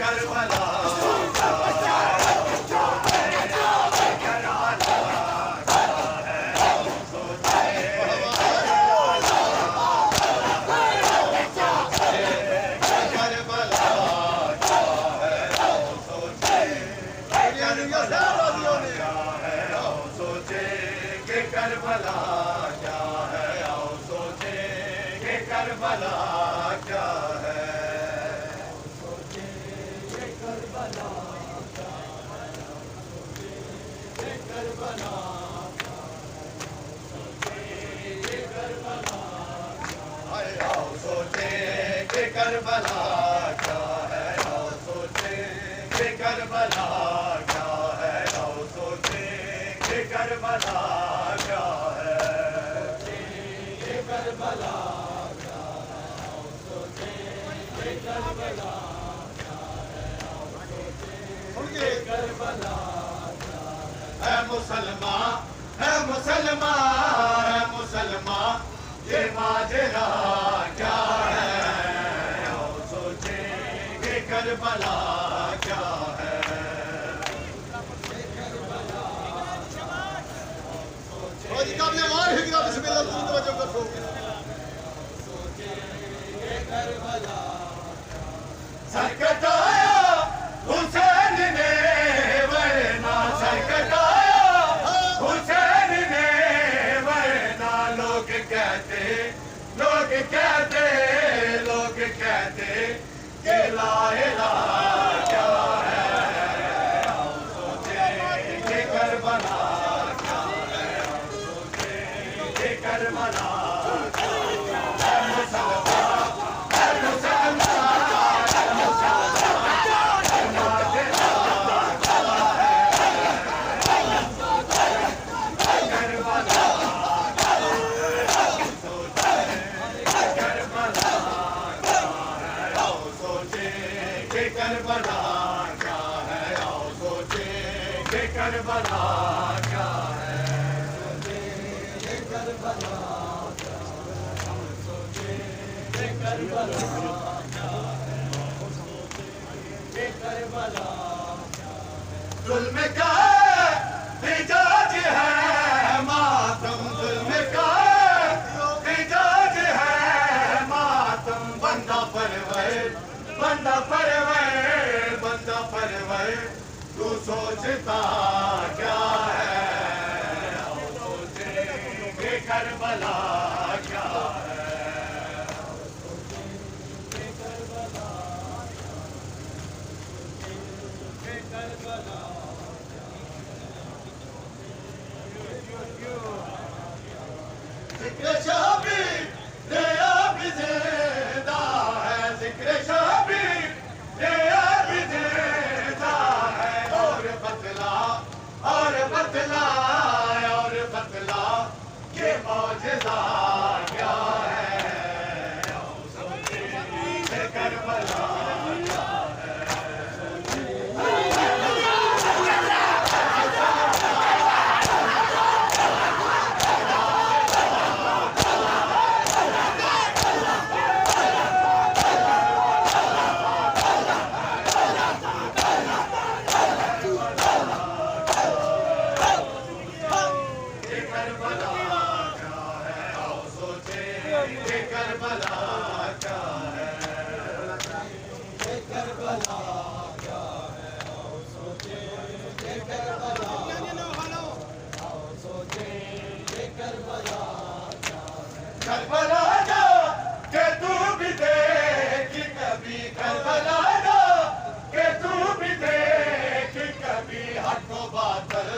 کربلا کربلا کیا ہے آؤ سوچیں کہ کربلا کیا ہے آؤ سوچیں کہ کربلا کیا ہے کربلا کیا ہے آؤ سوچیں کہ کربلا کیا ہے آؤ سوچیں کہ کربلا کیا ہے مسلمان ہے مسلمان ہے مسلمان یہ ماجرا کیا ہے کربلا کیا ہے بسم اللہ توجہ کرو سر کٹایا حسین نے ورنہ سر کٹایا حسین نے ورنہ لوگ کہتے لوگ کہتے لوگ کہتے کہ لا الہ کیا ہے آؤ سوچیں کہ کربلا کیا ہے آؤ سوچیں کہ کربلا ہے مسلمان ہے مسلمان ہے مسلمان ہے ماجرا کیا ہے کربلا کربلا کیا ہے آؤ سوچیں کہ کربلا کیا ہے کربلا ظلم کا حجاج ہے ماتم ظلم کا حجاج ہے ماتم بندہ پرور بندہ پرور بندہ پرور تو سوچتا کیا ہے آؤ سوچیں کہ کربلا کیا ہے ذکر شبیر اب زندہ ہے ذکر شبیر اب زندہ ہے اور بتلا اور بتلا اور بتلا یہ معجزہ کیا ہے آؤ سوچیں کہ کربلا کربلا جا کہ تو بھی دیکھ کبھی کربلا جا کہ تو بھی دیکھ کبھی حق و باطل